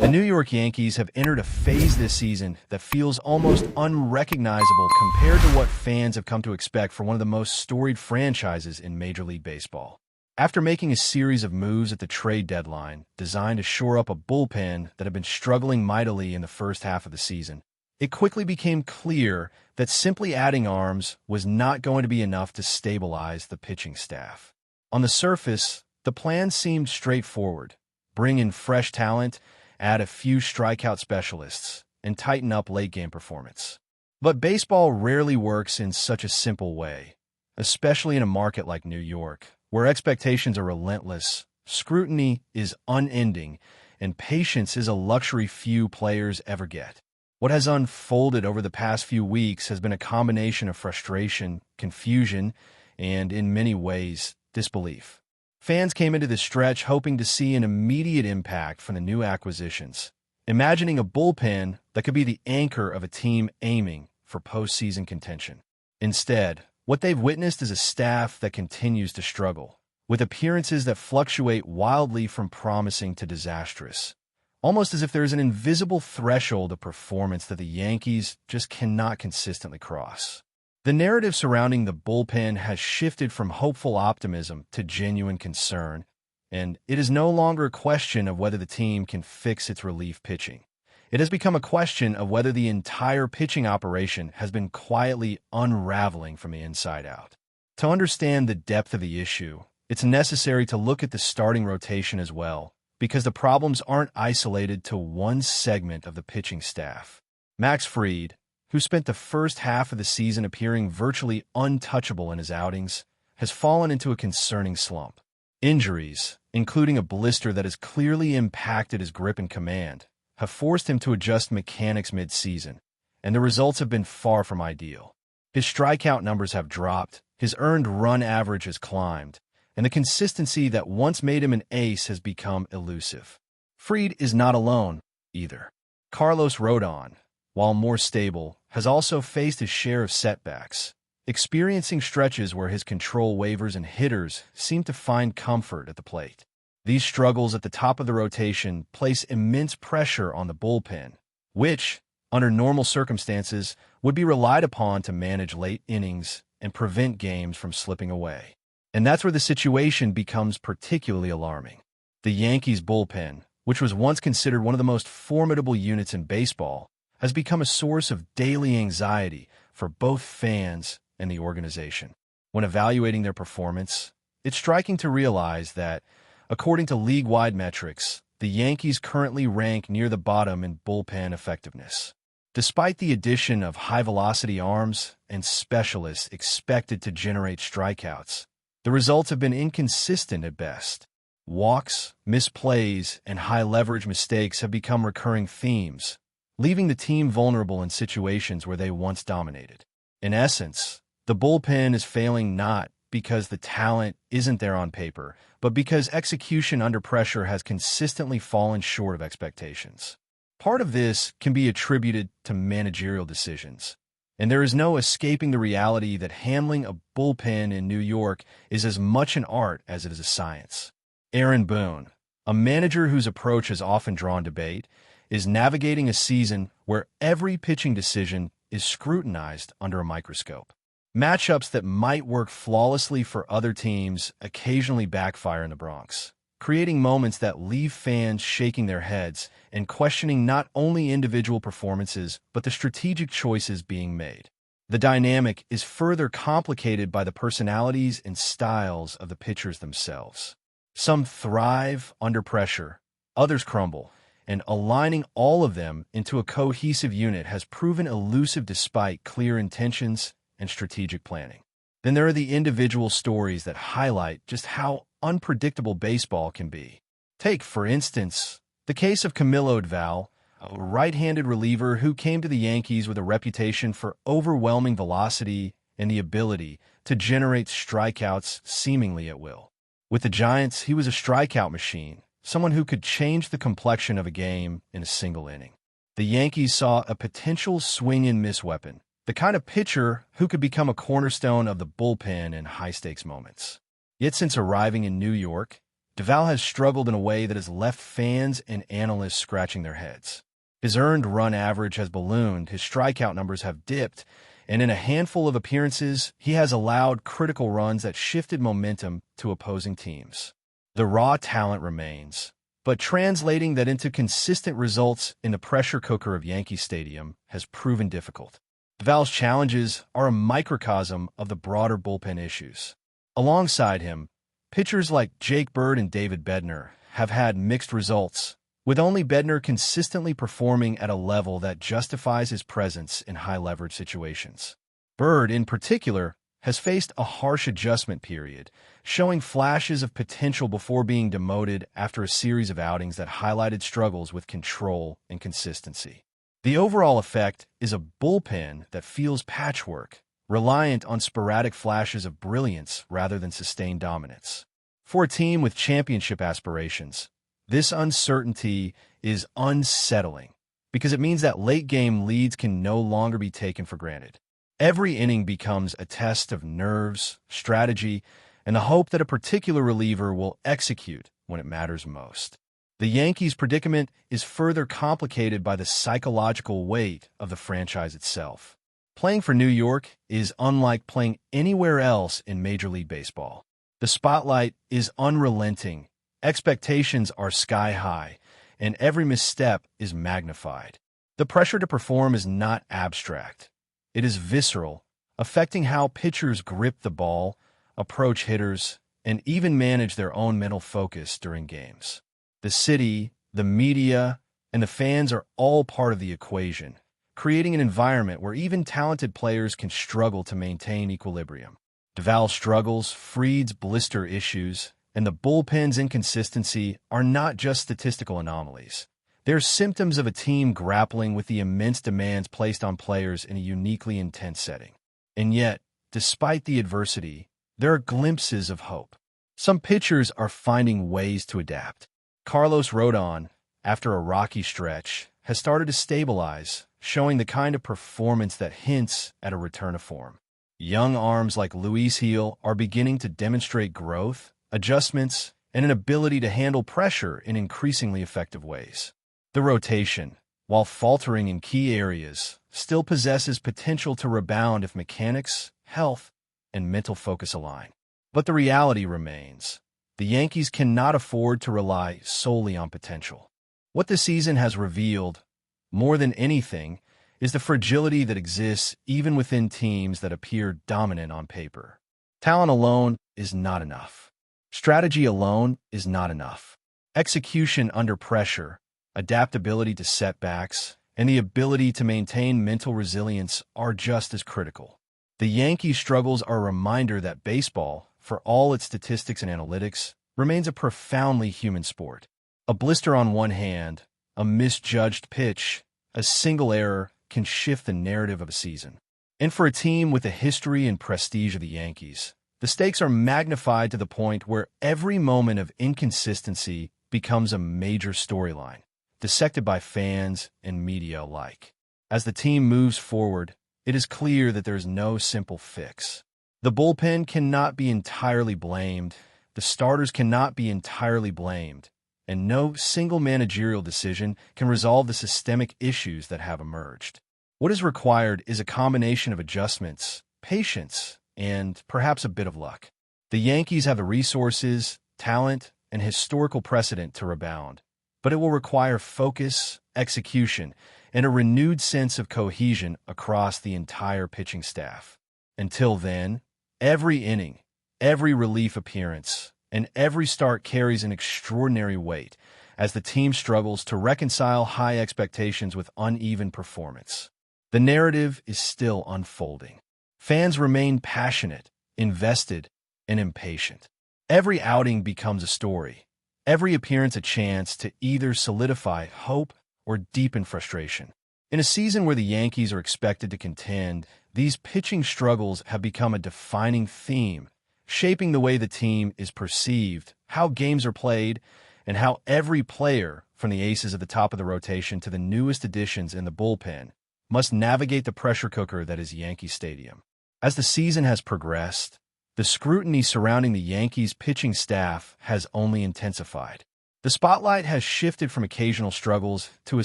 The New York Yankees have entered a phase this season that feels almost unrecognizable compared to what fans have come to expect for one of the most storied franchises in Major League Baseball. After making a series of moves at the trade deadline designed to shore up a bullpen that had been struggling mightily in the first half of the season, it quickly became clear that simply adding arms was not going to be enough to stabilize the pitching staff. On the surface, the plan seemed straightforward: bring in fresh talent, add a few strikeout specialists, and tighten up late-game performance. But baseball rarely works in such a simple way, especially in a market like New York, where expectations are relentless, scrutiny is unending, and patience is a luxury few players ever get. What has unfolded over the past few weeks has been a combination of frustration, confusion, and, in many ways, disbelief. Fans came into this stretch hoping to see an immediate impact from the new acquisitions, imagining a bullpen that could be the anchor of a team aiming for postseason contention. Instead, what they've witnessed is a staff that continues to struggle, with appearances that fluctuate wildly from promising to disastrous, almost as if there is an invisible threshold of performance that the Yankees just cannot consistently cross. The narrative surrounding the bullpen has shifted from hopeful optimism to genuine concern, and it is no longer a question of whether the team can fix its relief pitching. It has become a question of whether the entire pitching operation has been quietly unraveling from the inside out. To understand the depth of the issue, it's necessary to look at the starting rotation as well, because the problems aren't isolated to one segment of the pitching staff. Max Fried, who spent the first half of the season appearing virtually untouchable in his outings, has fallen into a concerning slump. Injuries, including a blister that has clearly impacted his grip and command, have forced him to adjust mechanics mid-season, and the results have been far from ideal. His strikeout numbers have dropped, his earned run average has climbed, and the consistency that once made him an ace has become elusive. Fried is not alone, either. Carlos Rodon, while more stable, has also faced his share of setbacks, experiencing stretches where his control wavers and hitters seem to find comfort at the plate. These struggles at the top of the rotation place immense pressure on the bullpen, which, under normal circumstances, would be relied upon to manage late innings and prevent games from slipping away. And that's where the situation becomes particularly alarming. The Yankees' bullpen, which was once considered one of the most formidable units in baseball, has become a source of daily anxiety for both fans and the organization. When evaluating their performance, it's striking to realize that, according to league-wide metrics, the Yankees currently rank near the bottom in bullpen effectiveness. Despite the addition of high-velocity arms and specialists expected to generate strikeouts, the results have been inconsistent at best. Walks, misplays, and high-leverage mistakes have become recurring themes, leaving the team vulnerable in situations where they once dominated. In essence, the bullpen is failing not because the talent isn't there on paper, but because execution under pressure has consistently fallen short of expectations. Part of this can be attributed to managerial decisions, and there is no escaping the reality that handling a bullpen in New York is as much an art as it is a science. Aaron Boone, a manager whose approach has often drawn debate, is navigating a season where every pitching decision is scrutinized under a microscope. Matchups that might work flawlessly for other teams occasionally backfire in the Bronx, creating moments that leave fans shaking their heads and questioning not only individual performances but the strategic choices being made. The dynamic is further complicated by the personalities and styles of the pitchers themselves. Some thrive under pressure, others crumble, and aligning all of them into a cohesive unit has proven elusive despite clear intentions and strategic planning. Then there are the individual stories that highlight just how unpredictable baseball can be. Take, for instance, the case of Camilo Odval, a right-handed reliever who came to the Yankees with a reputation for overwhelming velocity and the ability to generate strikeouts seemingly at will. With the Giants, he was a strikeout machine, someone who could change the complexion of a game in a single inning. The Yankees saw a potential swing-and-miss weapon, the kind of pitcher who could become a cornerstone of the bullpen in high-stakes moments. Yet since arriving in New York, Duvall has struggled in a way that has left fans and analysts scratching their heads. His earned run average has ballooned, his strikeout numbers have dipped, and in a handful of appearances, he has allowed critical runs that shifted momentum to opposing teams. The raw talent remains, but translating that into consistent results in the pressure cooker of Yankee Stadium has proven difficult. Duvall's challenges are a microcosm of the broader bullpen issues. Alongside him, pitchers like Jake Bird and David Bednar have had mixed results, with only Bednar consistently performing at a level that justifies his presence in high-leverage situations. Bird, in particular, has faced a harsh adjustment period, showing flashes of potential before being demoted after a series of outings that highlighted struggles with control and consistency. The overall effect is a bullpen that feels patchwork, reliant on sporadic flashes of brilliance rather than sustained dominance. For a team with championship aspirations, this uncertainty is unsettling because it means that late-game leads can no longer be taken for granted. Every inning becomes a test of nerves, strategy, and the hope that a particular reliever will execute when it matters most. The Yankees' predicament is further complicated by the psychological weight of the franchise itself. Playing for New York is unlike playing anywhere else in Major League Baseball. The spotlight is unrelenting, expectations are sky high, and every misstep is magnified. The pressure to perform is not abstract. It is visceral, affecting how pitchers grip the ball, approach hitters, and even manage their own mental focus during games. The city, the media, and the fans are all part of the equation, creating an environment where even talented players can struggle to maintain equilibrium. Duvall's struggles, Fried's blister issues, and the bullpen's inconsistency are not just statistical anomalies. They're symptoms of a team grappling with the immense demands placed on players in a uniquely intense setting. And yet, despite the adversity, there are glimpses of hope. Some pitchers are finding ways to adapt. Carlos Rodon, after a rocky stretch, has started to stabilize, showing the kind of performance that hints at a return to form. Young arms like Luis Gil are beginning to demonstrate growth, adjustments, and an ability to handle pressure in increasingly effective ways. The rotation, while faltering in key areas, still possesses potential to rebound if mechanics, health, and mental focus align. But the reality remains. The Yankees cannot afford to rely solely on potential. What the season has revealed, more than anything, is the fragility that exists even within teams that appear dominant on paper. Talent alone is not enough. Strategy alone is not enough. Execution under pressure, adaptability to setbacks, and the ability to maintain mental resilience are just as critical. The Yankees' struggles are a reminder that baseball, for all its statistics and analytics, remains a profoundly human sport. A blister on one hand, a misjudged pitch, a single error can shift the narrative of a season. And for a team with the history and prestige of the Yankees, the stakes are magnified to the point where every moment of inconsistency becomes a major storyline, dissected by fans and media alike. As the team moves forward, it is clear that there is no simple fix. The bullpen cannot be entirely blamed, the starters cannot be entirely blamed, and no single managerial decision can resolve the systemic issues that have emerged. What is required is a combination of adjustments, patience, and perhaps a bit of luck. The Yankees have the resources, talent, and historical precedent to rebound, but it will require focus, execution, and a renewed sense of cohesion across the entire pitching staff. Until then, every inning, every relief appearance, and every start carries an extraordinary weight as the team struggles to reconcile high expectations with uneven performance. The narrative is still unfolding. Fans remain passionate, invested, and impatient. Every outing becomes a story, every appearance a chance to either solidify hope or deepen frustration. In a season where the Yankees are expected to contend, these pitching struggles have become a defining theme, shaping the way the team is perceived, how games are played, and how every player, from the aces at the top of the rotation to the newest additions in the bullpen, must navigate the pressure cooker that is Yankee Stadium. As the season has progressed, the scrutiny surrounding the Yankees' pitching staff has only intensified. The spotlight has shifted from occasional struggles to a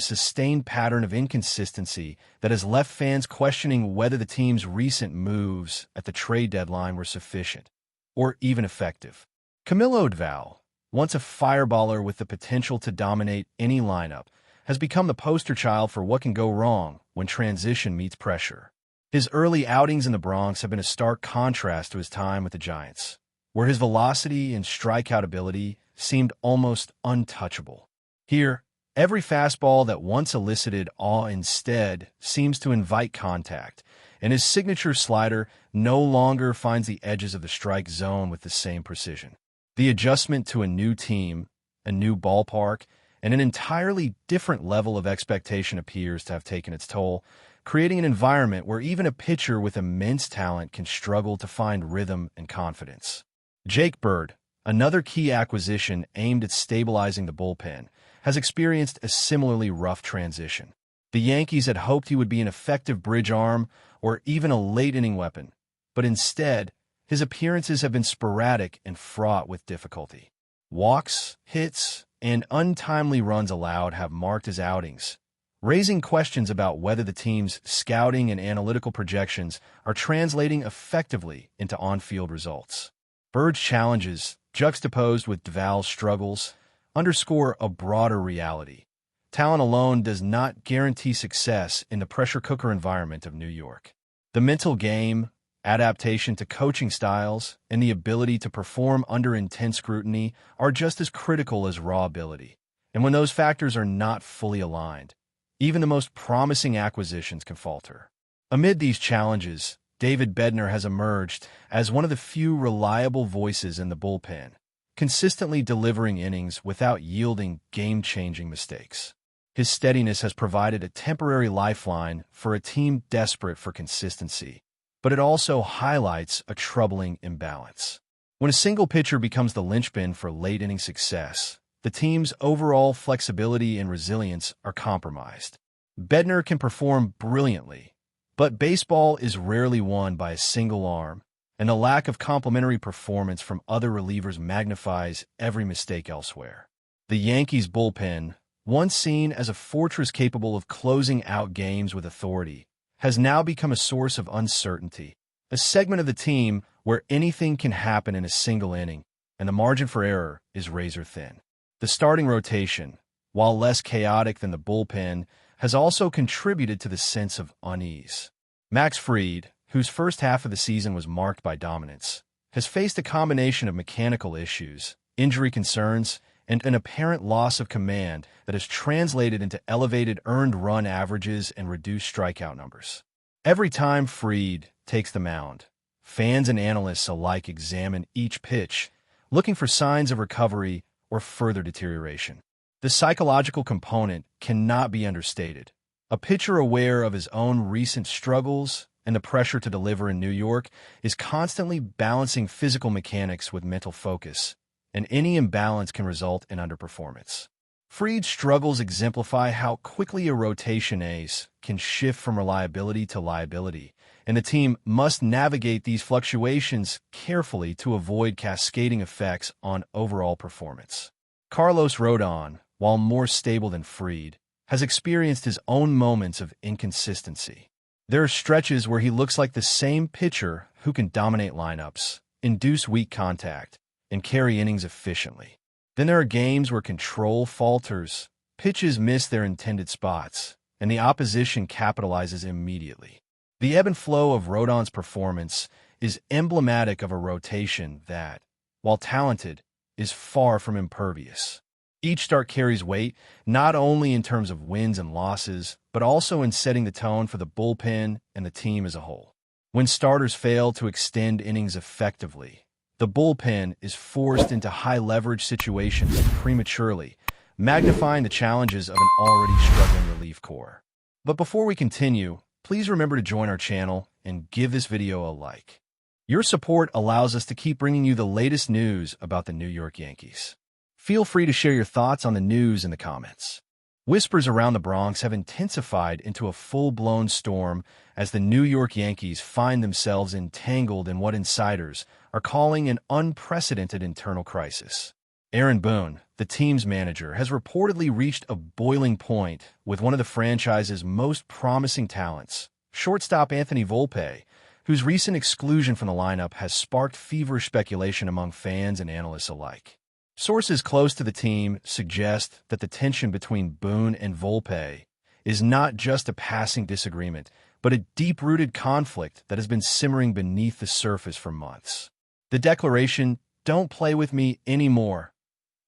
sustained pattern of inconsistency that has left fans questioning whether the team's recent moves at the trade deadline were sufficient or even effective. Camilo Doval, once a fireballer with the potential to dominate any lineup, has become the poster child for what can go wrong when transition meets pressure. His early outings in the Bronx have been a stark contrast to his time with the Giants, where his velocity and strikeout ability seemed almost untouchable. Here, every fastball that once elicited awe instead seems to invite contact, and his signature slider no longer finds the edges of the strike zone with the same precision. The adjustment to a new team, a new ballpark, and an entirely different level of expectation appears to have taken its toll, creating an environment where even a pitcher with immense talent can struggle to find rhythm and confidence. Jake Bird, another key acquisition aimed at stabilizing the bullpen, has experienced a similarly rough transition. The Yankees had hoped he would be an effective bridge arm or even a late-inning weapon, but instead, his appearances have been sporadic and fraught with difficulty. Walks, hits, and untimely runs allowed have marked his outings, raising questions about whether the team's scouting and analytical projections are translating effectively into on-field results. Bird's challenges, juxtaposed with Doval's struggles, underscore a broader reality. Talent alone does not guarantee success in the pressure cooker environment of New York. The mental game, adaptation to coaching styles, and the ability to perform under intense scrutiny are just as critical as raw ability. And when those factors are not fully aligned, even the most promising acquisitions can falter. Amid these challenges, David Bednar has emerged as one of the few reliable voices in the bullpen, consistently delivering innings without yielding game-changing mistakes. His steadiness has provided a temporary lifeline for a team desperate for consistency, but it also highlights a troubling imbalance. When a single pitcher becomes the linchpin for late-inning success, the team's overall flexibility and resilience are compromised. Bednar can perform brilliantly, but baseball is rarely won by a single arm, and the lack of complementary performance from other relievers magnifies every mistake elsewhere. The Yankees' bullpen, once seen as a fortress capable of closing out games with authority, has now become a source of uncertainty, a segment of the team where anything can happen in a single inning, and the margin for error is razor-thin. The starting rotation, while less chaotic than the bullpen, has also contributed to the sense of unease. Max Fried, whose first half of the season was marked by dominance, has faced a combination of mechanical issues, injury concerns, and an apparent loss of command that has translated into elevated earned run averages and reduced strikeout numbers. Every time Fried takes the mound, fans and analysts alike examine each pitch, looking for signs of recovery or further deterioration. The psychological component cannot be understated. A pitcher aware of his own recent struggles and the pressure to deliver in New York is constantly balancing physical mechanics with mental focus, and any imbalance can result in underperformance. Fried's struggles exemplify how quickly a rotation ace can shift from reliability to liability, and the team must navigate these fluctuations carefully to avoid cascading effects on overall performance. Carlos Rodon, while more stable than Fried, has experienced his own moments of inconsistency. There are stretches where he looks like the same pitcher who can dominate lineups, induce weak contact, and carry innings efficiently. Then there are games where control falters, pitches miss their intended spots, and the opposition capitalizes immediately. The ebb and flow of Rodon's performance is emblematic of a rotation that, while talented, is far from impervious. Each start carries weight, not only in terms of wins and losses, but also in setting the tone for the bullpen and the team as a whole. When starters fail to extend innings effectively, the bullpen is forced into high-leverage situations prematurely, magnifying the challenges of an already struggling relief corps. But before we continue, please remember to join our channel and give this video a like. Your support allows us to keep bringing you the latest news about the New York Yankees. Feel free to share your thoughts on the news in the comments. Whispers around the Bronx have intensified into a full-blown storm as the New York Yankees find themselves entangled in what insiders are calling an unprecedented internal crisis. Aaron Boone, the team's manager, has reportedly reached a boiling point with one of the franchise's most promising talents, shortstop Anthony Volpe, whose recent exclusion from the lineup has sparked feverish speculation among fans and analysts alike. Sources close to the team suggest that the tension between Boone and Volpe is not just a passing disagreement, but a deep-rooted conflict that has been simmering beneath the surface for months. The declaration, "Don't play with me anymore,"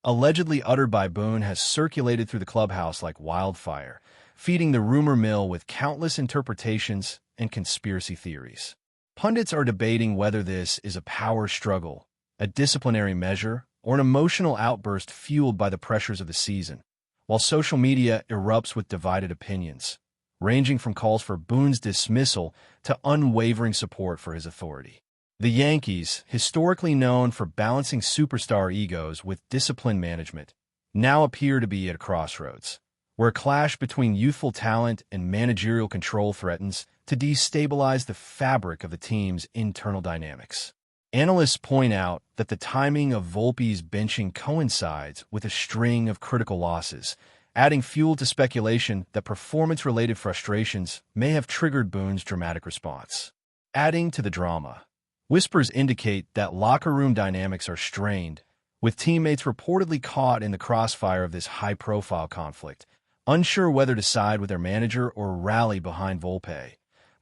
allegedly uttered by Boone, has circulated through the clubhouse like wildfire, feeding the rumor mill with countless interpretations and conspiracy theories. Pundits are debating whether this is a power struggle, a disciplinary measure, or an emotional outburst fueled by the pressures of the season, while social media erupts with divided opinions, ranging from calls for Boone's dismissal to unwavering support for his authority. The Yankees, historically known for balancing superstar egos with discipline management, now appear to be at a crossroads, where a clash between youthful talent and managerial control threatens to destabilize the fabric of the team's internal dynamics. Analysts point out that the timing of Volpe's benching coincides with a string of critical losses, adding fuel to speculation that performance-related frustrations may have triggered Boone's dramatic response. Adding to the drama, whispers indicate that locker room dynamics are strained, with teammates reportedly caught in the crossfire of this high-profile conflict, unsure whether to side with their manager or rally behind Volpe,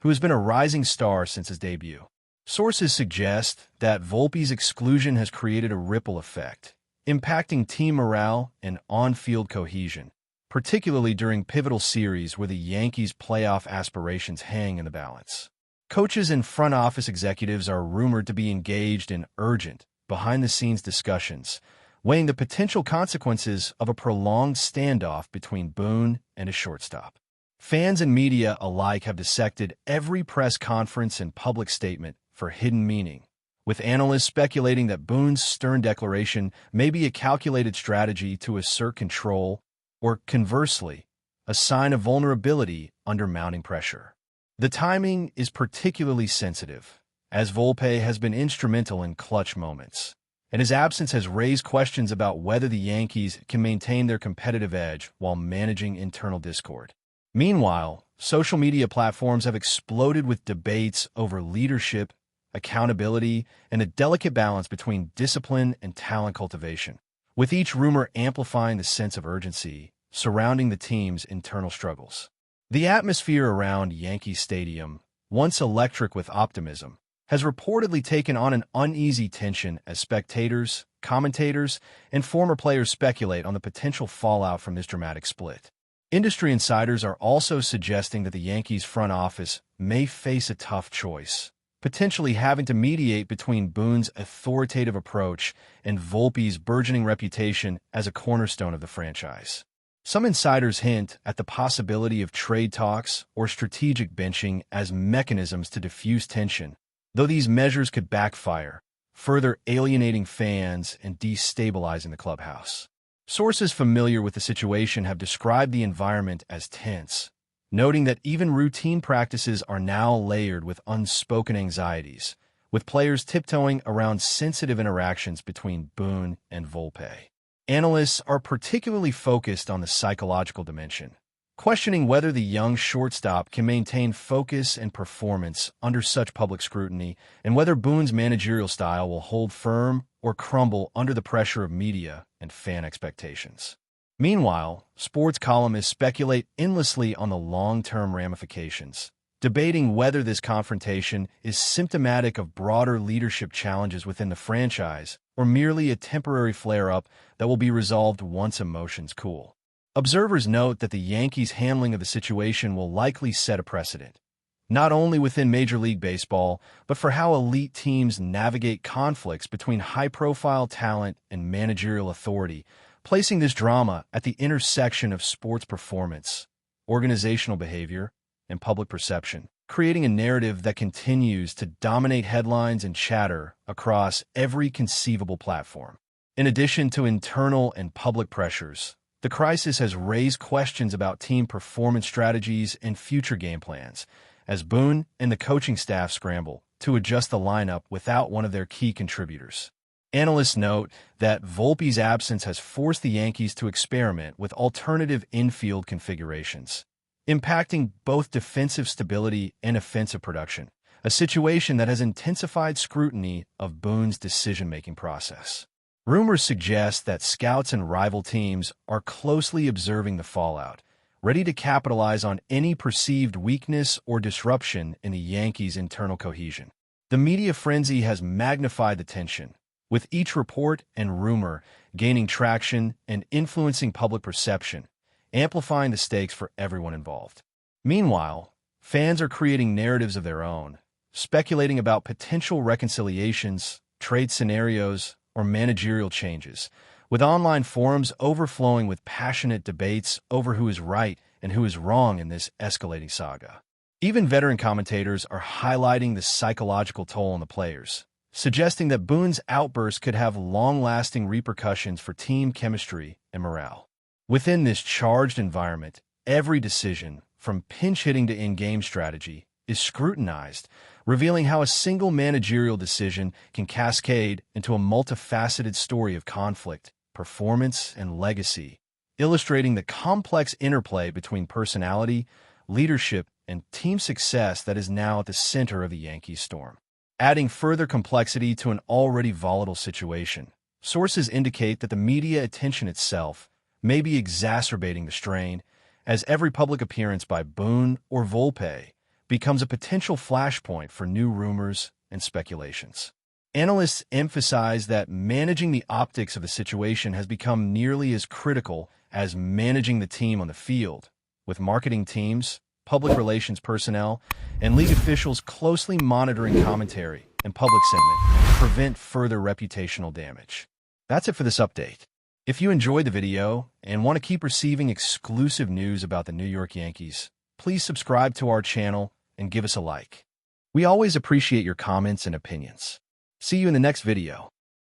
who has been a rising star since his debut. Sources suggest that Volpe's exclusion has created a ripple effect, impacting team morale and on-field cohesion, particularly during pivotal series where the Yankees' playoff aspirations hang in the balance. Coaches and front office executives are rumored to be engaged in urgent, behind-the-scenes discussions, weighing the potential consequences of a prolonged standoff between Boone and his shortstop. Fans and media alike have dissected every press conference and public statement for hidden meaning, with analysts speculating that Boone's stern declaration may be a calculated strategy to assert control or, conversely, a sign of vulnerability under mounting pressure. The timing is particularly sensitive, as Volpe has been instrumental in clutch moments, and his absence has raised questions about whether the Yankees can maintain their competitive edge while managing internal discord. Meanwhile, social media platforms have exploded with debates over leadership, accountability, and a delicate balance between discipline and talent cultivation, with each rumor amplifying the sense of urgency surrounding the team's internal struggles. The atmosphere around Yankee Stadium, once electric with optimism, has reportedly taken on an uneasy tension as spectators, commentators, and former players speculate on the potential fallout from this dramatic split. Industry insiders are also suggesting that the Yankees' front office may face a tough choice, potentially having to mediate between Boone's authoritative approach and Volpe's burgeoning reputation as a cornerstone of the franchise. Some insiders hint at the possibility of trade talks or strategic benching as mechanisms to diffuse tension, though these measures could backfire, further alienating fans and destabilizing the clubhouse. Sources familiar with the situation have described the environment as tense, noting that even routine practices are now layered with unspoken anxieties, with players tiptoeing around sensitive interactions between Boone and Volpe. Analysts are particularly focused on the psychological dimension, questioning whether the young shortstop can maintain focus and performance under such public scrutiny and whether Boone's managerial style will hold firm or crumble under the pressure of media and fan expectations. Meanwhile, sports columnists speculate endlessly on the long-term ramifications, debating whether this confrontation is symptomatic of broader leadership challenges within the franchise or merely a temporary flare-up that will be resolved once emotions cool. Observers note that the Yankees' handling of the situation will likely set a precedent, not only within Major League Baseball, but for how elite teams navigate conflicts between high-profile talent and managerial authority, placing this drama at the intersection of sports performance, organizational behavior, and public perception, creating a narrative that continues to dominate headlines and chatter across every conceivable platform. In addition to internal and public pressures, The crisis has raised questions about team performance strategies and future game plans, as Boone and the coaching staff scramble to adjust the lineup without one of their key contributors. Analysts note that Volpe's absence has forced the Yankees to experiment with alternative infield configurations, impacting both defensive stability and offensive production, a situation that has intensified scrutiny of Boone's decision-making process. Rumors suggest that scouts and rival teams are closely observing the fallout, ready to capitalize on any perceived weakness or disruption in the Yankees' internal cohesion. The media frenzy has magnified the tension, with each report and rumor gaining traction and influencing public perception, amplifying the stakes for everyone involved. Meanwhile, fans are creating narratives of their own, speculating about potential reconciliations, trade scenarios, or managerial changes, with online forums overflowing with passionate debates over who is right and who is wrong in this escalating saga. Even veteran commentators are highlighting the psychological toll on the players, suggesting that Boone's outburst could have long-lasting repercussions for team chemistry and morale. Within this charged environment, every decision, from pinch hitting to in-game strategy, is scrutinized, revealing how a single managerial decision can cascade into a multifaceted story of conflict, performance, and legacy, illustrating the complex interplay between personality, leadership, and team success that is now at the center of the Yankees storm. Adding further complexity to an already volatile situation, sources indicate that the media attention itself may be exacerbating the strain, as every public appearance by Boone or Volpe becomes a potential flashpoint for new rumors and speculations. Analysts emphasize that managing the optics of the situation has become nearly as critical as managing the team on the field, with marketing teams, public relations personnel, and league officials closely monitoring commentary and public sentiment to prevent further reputational damage. That's it for this update. If you enjoyed the video and want to keep receiving exclusive news about the New York Yankees, please subscribe to our channel and give us a like. We always appreciate your comments and opinions. See you in the next video.